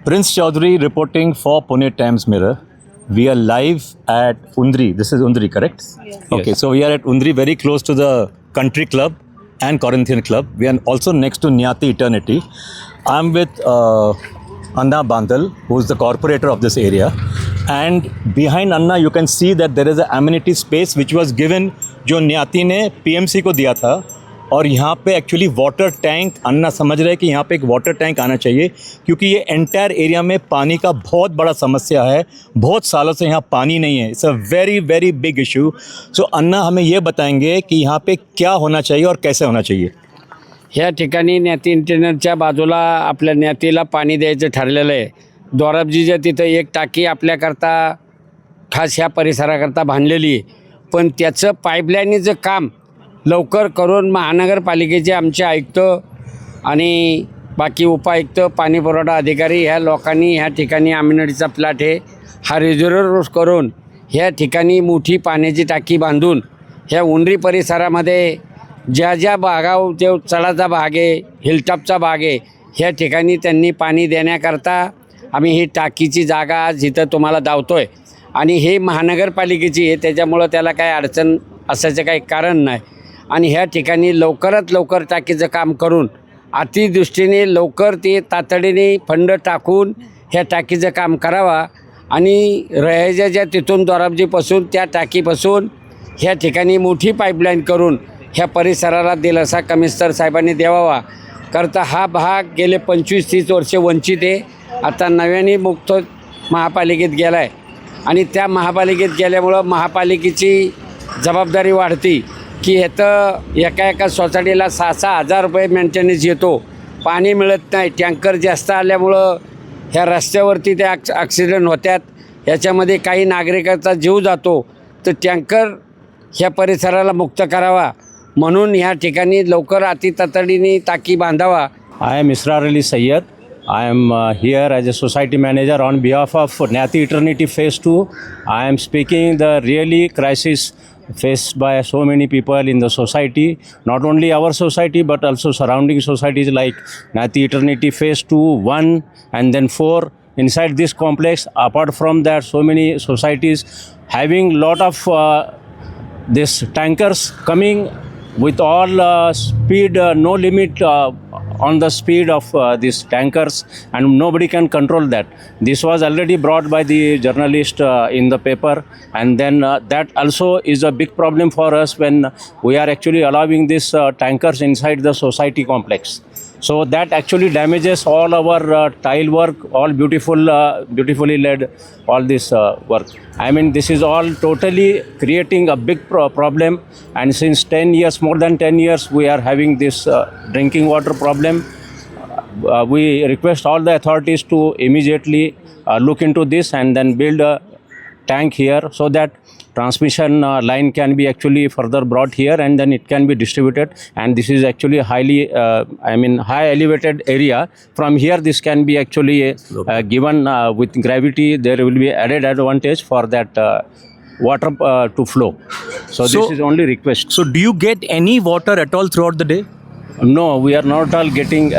Prince Chaudhary reporting for Pune Times Mirror. We are live at Undri. This is Undri, correct? Yes. Okay, so we are at Undri, very close to the Country Club and Corinthian Club. We are also next to Nyati Eternity. I'm with Anna Bandal, who is the corporator of this area. And behind Anna, you can see that there is an amenity space which was given, जो न्याती ने PMC को दिया था. और यहाँ पे actually water tank अन्ना समझ रहे हैं कि यहाँ पे एक वाटर टैंक आना चाहिए, क्योंकि ये एंटायर एरिया में पानी का बहुत बड़ा समस्या है. बहुत सालों से यहाँ पानी नहीं है. It's a very very big issue. So Anna हमें ये बताएंगे कि यहाँ पे क्या होना चाहिए और कैसे होना चाहिए. ह्या ठिकाणी न्याती इंटरनेटच्या बाजूला आपल्या न्यातीला पाणी द्यायचं ठरलेलं आहे. दोराबजीच्या तिथं एक टाकी आपल्याकरता खास ह्या परिसराकरता बांधलेली आहे, पण त्याचं पाईपलाईनीचं काम लवकर करून महानगरपालिकेचे आमचे आयुक्त आणि बाकी उपायुक्त पाणी पुरवठा अधिकारी ह्या लोकांनी ह्या ठिकाणी अमेनिटीचा प्लॉट आहे हा रिझर्व करून ह्या ठिकाणी मोठी पाण्याची टाकी बांधून ह्या उंडरी परिसरामध्ये ज्या ज्या भागावर जे चढाचा भाग आहे, हिलटॉपचा भाग आहे, ह्या ठिकाणी त्यांनी पाणी देण्याकरता आम्ही ही टाकीची जागा आज इथं तुम्हाला दावतोय. आणि हे महानगरपालिकेची आहे, त्याच्यामुळं त्याला काही अडचण असायचं काही कारण नाही. आणि ह्या ठिकाणी लवकरात लवकर टाकीचं काम करून अतिदृष्टीने लवकर ते तातडीने फंड टाकून ह्या टाकीचं काम करावा. आणि रहायच्या ज्या तिथून दोराबजीपासून त्या टाकीपासून ह्या ठिकाणी मोठी पाईपलाईन करून ह्या परिसराला दिलासा कमिशनर साहेबांनी द्यावा. करता हा भाग गेले 25-30 वर्ष वंचित आहे. आता नव्याने मुक्त महापालिकेत गेला आहे आणि त्या महापालिकेत गेल्यामुळं महापालिकेची जबाबदारी वाढती की ह्याचं एका सोसायटीला 6-6 हजार रुपये मेंटेनन्स येतो. पाणी मिळत नाही. टँकर जास्त आल्यामुळं ह्या रस्त्यावरती त्या ॲक्सिडेंट होत्यात. ह्याच्यामध्ये काही नागरिकांचा जीव जातो. तर टँकर ह्या परिसराला मुक्त करावा म्हणून ह्या ठिकाणी लवकर अतितातडीने टाकी बांधावा. I am Israr Ali Sayyed. I am here as a society manager on behalf of Nyati Eternity Phase 2. I am speaking the really crisis faced by so many people in the society, not only our society but also surrounding societies like Nyati Eternity Phase 2, 1 and then 4. Inside this complex, apart from that, so many societies having lot of this tankers coming with all speed, no limit on the speed of these tankers, and nobody can control that. This was already brought by the journalist in the paper, and then that also is a big problem for us when we are actually allowing these tankers inside the society complex. So that actually damages all our tile work, all beautifully led all this work. I mean, this is all totally creating a big problem, and since 10 years, more than 10 years, we are having this drinking water problem. We request all the authorities to immediately look into this and then build a tank here so that transmission line can be actually further brought here and then it can be distributed. And this is actually highly, high elevated area. From here, this can be actually given with gravity. There will be added advantage for that water to flow. So this is only request. So do you get any water at all throughout the day? No, we are not all getting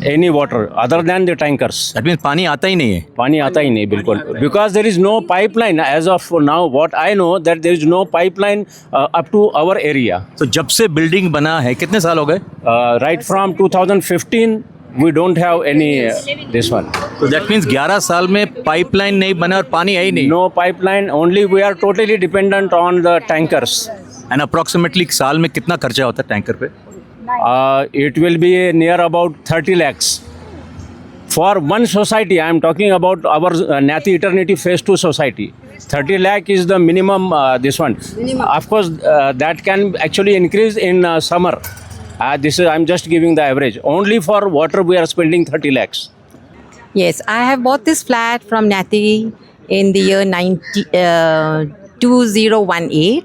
any water other than the tankers. That means पानी आता ही नहीं है. पानी आता ही नहीं बिल्कुल, because there is no pipeline as of now. What I know that there is no pipeline up to our area. तो जब से बिल्डिंग बना है कितने साल हो गए? Right from 2015 we don't have any this one. So that means 11 साल में पाइपलाइन नहीं बना और पानी है ही नहीं. No pipeline, only we are totally dependent on the tankers. And approximately साल में कितना खर्चा होता है टैंकर पे? It will be near about 30 lakhs for one society. I am talking about our Nyati Eternity Phase 2 society. 30 lakh is the minimum, this one. Of course, that can actually increase in summer. This is, I am just giving the average. Only for water we are spending 30 lakhs. Yes, I have bought this flat from Nyati in the year 2018,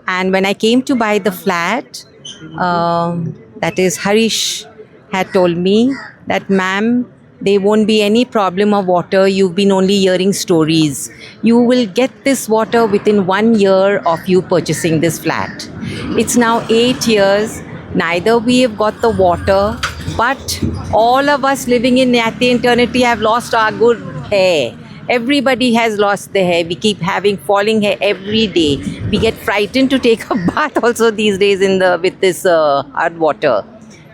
and when I came to buy the flat, that is Harish had told me that, ma'am, there won't be any problem of water. You've been only hearing stories. You will get this water within 1 year of you purchasing this flat. It's now 8 years. Neither we have got the water But all of us living in Nyati Eternity have lost our good hair. Everybody has lost their hair. We keep having falling hair every day. We get frightened to take a bath also these days with this hard water.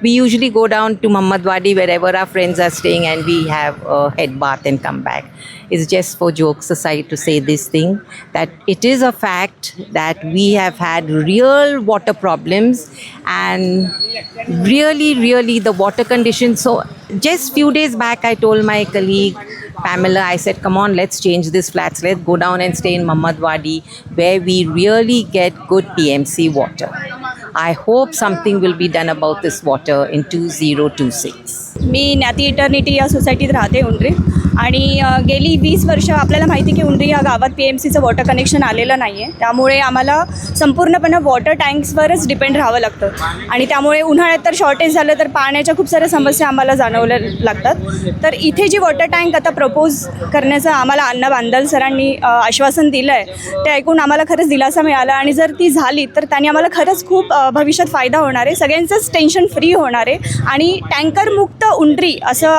We usually go down to Muhammadwadi wherever our friends are staying and we have a head bath and come back. It's just for jokes aside to say this thing, that it is a fact that we have had real water problems and really the water conditions. So just few days back I told my colleague Pamela, I said, come on, let's change this flats. Let's go down and stay in Muhammadwadi where we really get good PMC water. I hope something will be done about this water in 2026. Me Nyati eternity या सोसायटीत राहते उंडरी आणि गेली 20 वर्ष आपल्याला माहिती की उंडरी या गावात PMCचं वॉटर कनेक्शन आलेलं नाही आहे. त्यामुळे आम्हाला संपूर्णपणे वॉटर टँक्सवरच डिपेंड राहावं लागतं आणि त्यामुळे उन्हाळ्यात तर शॉर्टेज झालं तर पाण्याच्या खूप साऱ्या समस्या आम्हाला जाणवल्या लागतात. तर इथे जी वॉटर टँक आता प्रपोज करण्याचं आम्हाला अण्णा बांदल सरांनी आश्वासन दिलं आहे ते ऐकून आम्हाला खरंच दिलासा मिळाला आणि जर ती झाली तर त्यांनी आम्हाला खरंच खूप भविष्यात फायदा होणार आहे. सगळ्यांचंच टेन्शन फ्री होणार आहे आणि टँकरमुक्त उंडरी असं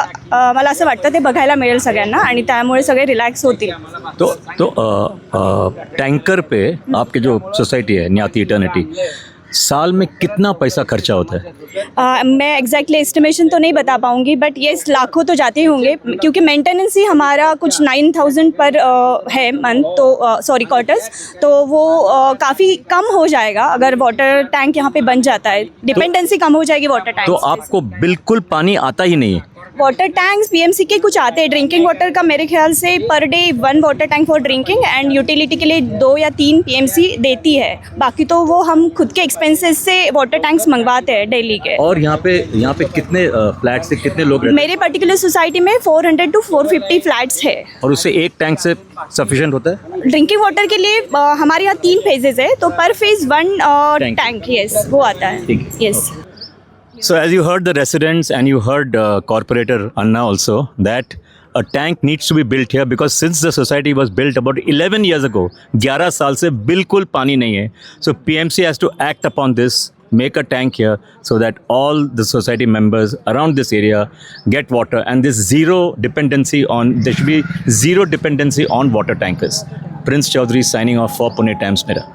मला असं वाटतं ते बघायला मिळेल सगळ्यांना आणि त्यामुळे सगळे रिलॅक्स होतील. तो टैंकर पे आपके जो सोसाइटी है न्याती इटर्निटी, साल में कितना पैसा खर्चा होता है? मैं एग्जैक्टली एस्टिमेशन तो नहीं बता पाऊँगी बट येस लाखों तो जाते ही होंगे क्योंकि मेंटेनेंस ही हमारा कुछ 9,000 पर है मंथ तो सॉरी क्वार्टर्स तो वो काफ़ी कम हो जाएगा अगर वाटर टैंक यहाँ पे बन जाता है. डिपेंडेंसी कम हो जाएगी वाटर टैंक. तो आपको बिल्कुल पानी आता ही नहीं है? वाटर टैंक्स PMC के कुछ आते हैं. ड्रिंकिंग वाटर का मेरे ख्याल से per day 1 water tank for drinking and utility के लिए 2 या 3 PMC देती है. बाकी तो वो हम खुद के एक्सपेंसेस से वाटर टैंक्स मंगवाते हैं डेली के. और यहाँ पे कितने फ्लैट से कितने लोग रहते हैं? मेरे पर्टिकुलर सोसाइटी में 400 to 450 फ्लैट्स है. और उससे एक टैंक से सफिशिएंट होता है? ड्रिंकिंग वाटर के लिए हमारे यहाँ 3 फेजेस है तो पर फेज 1 टैंक यस वो आता है. Yes. So as you heard the residents and you heard corporator Anna also that a tank needs to be built here because since the society was built about 11 years ago, 11 साल से बिल्कुल पानी नहीं है. So PMC has to act upon this, make a tank here so that all the society members around this area get water and there should be zero dependency on water tankers. Prince Chaudhary signing off for Pune Times Mirror.